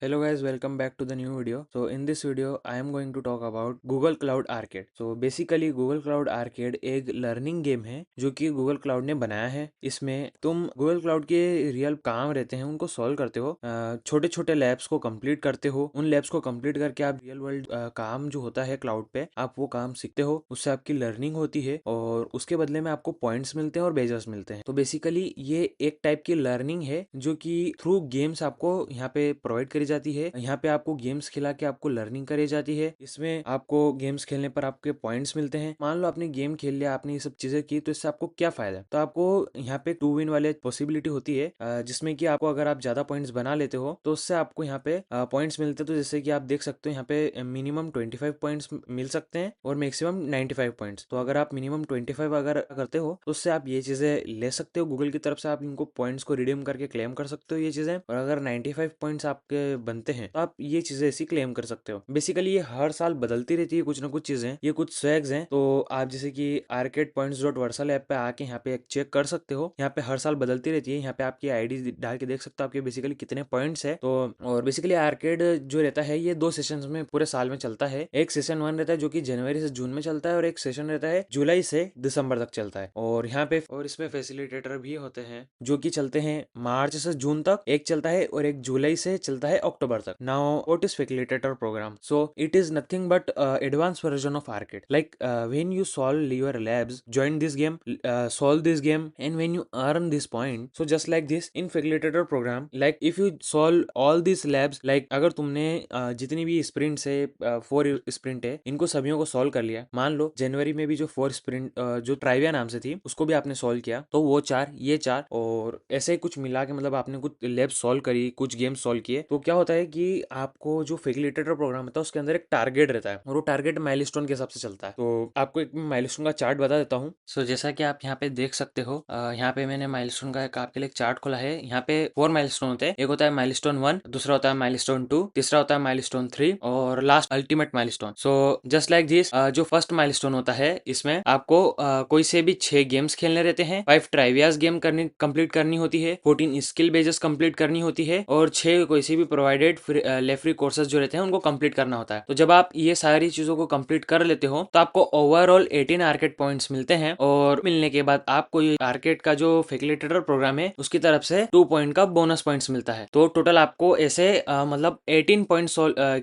Hello guys, welcome back to the new video. So in this video I am going to talk about Google Cloud Arcade. So basically Google Cloud Arcade एक learning game है जो कि Google Cloud ने बनाया है। इसमें तुम Google Cloud के रियल काम रहते हैं उनको सॉल्व करते हो, छोटे छोटे लैब्स को कंप्लीट करते हो। उन लैब्स को कंप्लीट करके आप रियल वर्ल्ड काम जो होता है क्लाउड पे आप वो काम सीखते हो, उससे आपकी लर्निंग होती है और उसके बदले में आपको पॉइंट्स मिलते हैं और बेजर्स मिलते हैं। तो बेसिकली ये एक टाइप की लर्निंग है जो कि थ्रू गेम्स आपको यहाँ पे प्रोवाइड करी जाती है। यहाँ पे आपको गेम्स खिला के आपको लर्निंग करी जाती है। इसमें आपको गेम्स खेलने पर आपके पॉइंट्स मिलते हैं। मान लो आपने गेम खेल लिया, आपने ये सब चीजें की, तो इससे आपको क्या फायदा है? तो आपको यहाँ पे 2 विन वाले पॉसिबिलिटी होती है, जिसमें कि आपको अगर आप ज्यादा पॉइंट्स बना लेते हो तो उससे आपको यहाँ पे पॉइंट्स मिलते हैं। तो जैसे कि आप देख सकते हो यहाँ पे मिनिमम 25 पॉइंट्स मिल सकते हैं और मैक्सिमम 95 पॉइंट्स। तो अगर आप मिनिमम 25 अगर करते हो तो उससे आप ये चीजें ले सकते हो। गूगल की तरफ से आप इनको पॉइंट्स को रिडीम करके क्लेम कर सकते हो ये चीजें। और अगर 95 पॉइंट्स आपके बनते हैं तो आप ये चीजें ऐसी क्लेम कर सकते हो। बेसिकली ये हर साल बदलती रहती है कुछ ना कुछ चीजें, ये कुछ स्वैग्स हैं। तो आप जैसे कि arcade.points.versal ऐप पे आके यहाँ पे एक चेक कर सकते हो। यहाँ पे हर साल बदलती रहती है। यहाँ पे आपकी आईडी डाल के देख सकते हो आपके बेसिकली कितने पॉइंट्स है। तो और बेसिकली आर्केड जो रहता है ये 2 सेशंस में पूरे साल में चलता है। एक सेशन 1 रहता है जो कि जनवरी से जून में चलता है और एक सेशन रहता है जुलाई से दिसंबर तक चलता है। और यहाँ पे और इसमें फैसिलिटेटर भी होते हैं जो कि चलते हैं मार्च से जून तक, एक चलता है और एक जुलाई से चलता है अक्टूबर तक। Now what is facilitator programme? So it is nothing but advance version of arcade. Like when you solve your labs, join this game, solve this game, and when you earn this point, so just like this in facilitator program, like if you solve all these labs, like अगर तुमने जितनी भी sprint है, 4 sprint है, इनको सभी को solve कर लिया। मान लो जनवरी में भी जो 4 स्प्रिंट जो ट्राइविया नाम से थी उसको भी आपने सॉल्व किया, तो वो 4 ये 4 और ऐसे ही कुछ मिला के मतलब आपने कुछ लैब सॉल्व करी, कुछ गेम सॉल्व किए, तो क्या होता है कि आपको जो फैसिलिटेटर प्रोग्राम होता है उसके अंदर एक टारगेट रहता है और वो टारगेट माइलस्टोन के हिसाब से चलता है। तो आपको एक माइलस्टोन का चार्ट बता देता हूँ। सो जैसा कि आप यहाँ पे देख सकते हो, यहाँ पे मैंने माइलस्टोन का एक आपके लिए एक चार्ट खोला है। यहाँ पे 4 माइलस्टोन होते हैं। एक होता है माइलस्टोन 1, दूसरा होता है माइलस्टोन 2, तीसरा होता है माइलस्टोन 3 और last ultimate milestone. So just like this, जो फर्स्ट माइलस्टोन होता है इसमें आपको कोई से भी 6 गेम्स खेलने रहते हैं, 5 ट्राइवियाज गेम करनी कंप्लीट करनी होती है, 14 स्किल बेजेस कंप्लीट करनी होती है और 6 कोई से भी प्रोवाइडेड लेफ्री कोर्सेज जो रहते हैं उनको कंप्लीट करना होता है। तो जब आप ये सारी चीजों को कंप्लीट कर लेते हो तो आपको ओवरऑल 18 आर्केड पॉइंट्स मिलते हैं और मिलने के बाद आपको ये आर्केड का जो फैसिलिटेटर प्रोग्राम है उसकी तरफ से 2 पॉइंट का बोनस पॉइंट्स मिलता है। तो टोटल आपको ऐसे मतलब 18 पॉइंट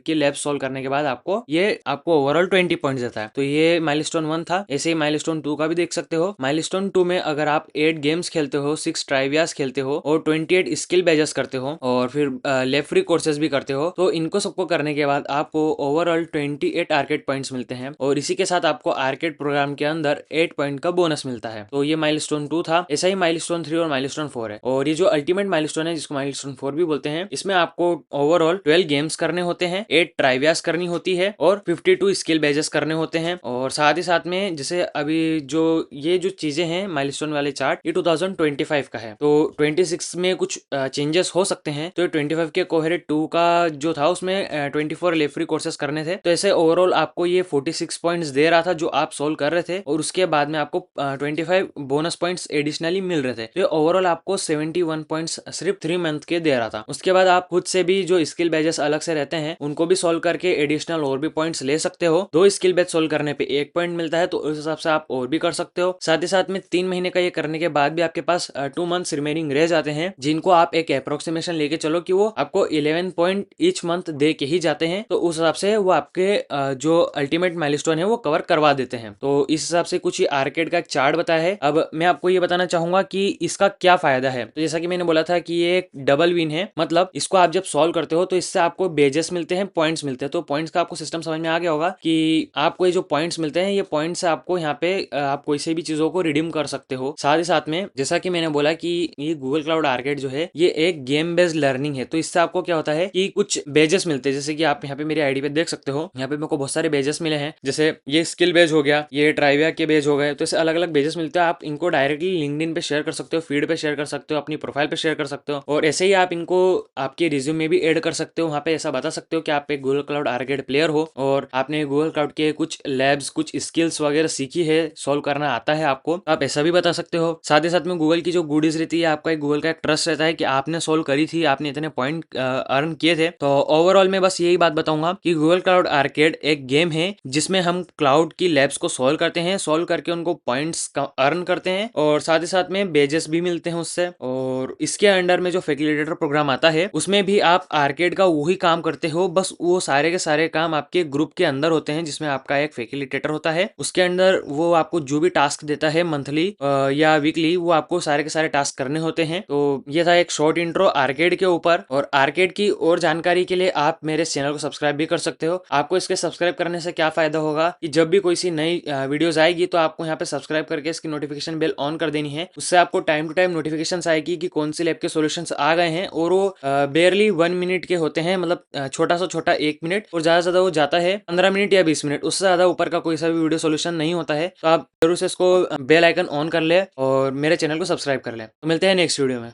की लैब सॉल्व करने के बाद आपको ओवरऑल 20 पॉइंट्स देता है। तो ये माइलस्टोन 1 था। ऐसे ही माइलस्टोन 2 का भी देख सकते हो। माइलस्टोन 2 में अगर आप 8 गेम्स खेलते हो, 6 ट्राइवियास खेलते हो और 28 स्किल बैजेस करते हो और फिर लेफ्ट फ्री कोर्सेज भी करते हो, तो इनको सबको करने के बाद आपको ओवरऑल 28 आर्केड पॉइंट्स मिलते हैं और इसी के साथ आपको आर्केड प्रोग्राम के अंदर 8 पॉइंट का बोनस मिलता है। तो ये माइलस्टोन 2 था। ऐसा ही माइलस्टोन 3 और माइलस्टोन 4 है। और ये जो अल्टीमेट माइलस्टोन है जिसको माइलस्टोन 4 भी बोलते हैं, इसमें आपको ओवरऑल 12 गेम्स करने होते हैं, 8 ट्राइवियास करनी होती है और 52 स्किल बैजेस करने होते हैं। और साथ ही साथ में जैसे अभी जो ये जो चीजें हैं माइलस्टोन वाले चार्ट, ये 2025 का है। तो 26 में कुछ चेंजेस हो सकते हैं। तो 25 के कोहेरेट 2 का जो था उसमें 24 लेफ्री कोर्सेस करने थे। तो ऐसे ओवरऑल आपको ये 46 पॉइंट्स दे रहा था जो आप सोल्व कर रहे थे और उसके बाद में आपको 25 बोनस पॉइंट्स एडिशनली मिल रहे थे। तो ओवरऑल आपको 71 पॉइंट्स सिर्फ 3 मंथ के दे रहा था। उसके बाद आप खुद से भी जो स्किल बैजेस अलग से रहते हैं उनको भी सोल्व करके एडिशनल और भी पॉइंट्स ले सकते हो। 2 स्किल बैज सोल्व करने पे 1 पॉइंट मिलता है, तो उस हिसाब से आप और भी कर सकते हो। साथ ही साथ में 3 महीने का ये करने के बाद भी आपके पास 2 मंथ्स रिमेनिंग रह जाते हैं, जिनको आप एक अप्रोक्सीमेशन लेके चलो कि वो आपको 11 पॉइंट ईच मंथ दे के ही जाते हैं। तो उस हिसाब से वो आपके जो अल्टीमेट माइलस्टोन है वो कवर करवा देते हैं। तो इस हिसाब से कुछ आर्केड का एक चार्ट बताया है। अब मैं आपको ये बताना चाहूंगा कि इसका क्या फायदा है। तो जैसा कि मैंने बोला था कि ये एक डबल विन है, मतलब इसको आप जब सॉल्व करते हो तो इससे आपको बेजेस मिलते हैं, पॉइंट्स मिलते हैं। तो पॉइंट्स का आपको सिस्टम समझ में आ गया होगा कि आपको ये जो पॉइंट्स मिलते हैं, ये पॉइंट्स से आपको यहाँ पे आप कोई से भी चीजों को रिडीम कर सकते हो। साथ ही साथ में जैसा कि मैंने बोला कि ये गूगल क्लाउड आर्केड जो है ये एक गेम बेस्ड लर्निंग है। तो इससे आपको क्या होता है कि कुछ बेजेस मिलते हैं, जैसे कि आप यहाँ पे मेरी आईडी पे देख सकते हो, यहाँ पे मेरे को बहुत सारे बेजेस मिले हैं। जैसे ये स्किल बेज हो गया, ये ट्राइविया के बेज हो गए। तो ऐसे अलग अलग बेजेस मिलते हैं। आप इनको डायरेक्टली लिंक्डइन पे शेयर कर सकते हो, फीड पे शेयर कर सकते हो, अपनी प्रोफाइल पे शेयर कर सकते हो और ऐसे ही आप इनको आपके रिज्यूम में भी ऐड कर सकते हो। वहाँ पे ऐसा बता सकते हो कि आप एक गूगल क्लाउड आर्केड प्लेयर हो और आपने गूगल क्लाउड के कुछ लैब्स, कुछ स्किल्स वगैरह सीखी है, सॉल्व करना आता है आपको, तो आप ऐसा भी बता सकते हो। साथ ही साथ में गूगल की जो गुडीज रहती है, आपका एक गूगल का एक ट्रस्ट रहता है कि आपने सॉल्व करी थी, आपने इतने पॉइंट अर्न किए थे। तो ओवरऑल मैं बस यही बात बताऊंगा कि गूगल क्लाउड आर्केड एक गेम है जिसमें हम क्लाउड की लैब्स को सॉल्व करते हैं, सॉल्व करके उनको पॉइंट्स अर्न करते हैं और साथ ही साथ में बेजेस भी मिलते हैं उससे। और इसके अंडर में जो फैसिलिटेटर प्रोग्राम आता है उसमें भी आप आर्केड का वही काम करते हो, बस वो सारे के सारे काम आपके ग्रुप के अंदर होते हैं जिसमें आपका एक फैसिलिटेटर होता है। उसके अंदर वो आपको जो भी टास्क देता है मंथली या वीकली, वो आपको सारे के सारे टास्क करने होते हैं। तो ये था एक शॉर्ट इंट्रो आर्केड के ऊपर। और आर्केड की और जानकारी के लिए आप मेरे चैनल को सब्सक्राइब भी कर सकते हो। आपको इसके सब्सक्राइब करने से क्या फायदा होगा कि जब भी कोई सी नई वीडियोस आएगी तो आपको यहाँ पे सब्सक्राइब करके इसकी नोटिफिकेशन बेल ऑन कर देनी है। उससे आपको टाइम टू टाइम नोटिफिकेशन आएगी कि कौन सी लैब के सॉल्यूशंस आ गए हैं। और वो बेयरली 1 मिनट के होते हैं, मतलब छोटा सा छोटा 1 मिनट, और ज्यादा से ज्यादा वो जाता है 15 मिनट या 20 मिनट, उससे ज्यादा ऊपर का कोई सा भी वीडियो सॉल्यूशन नहीं होता है। तो आप जरूर से इसको बेल आइकन ऑन कर ले और मेरे चैनल को सब्सक्राइब कर ले। तो मिलते हैं नेक्स्ट वीडियो में।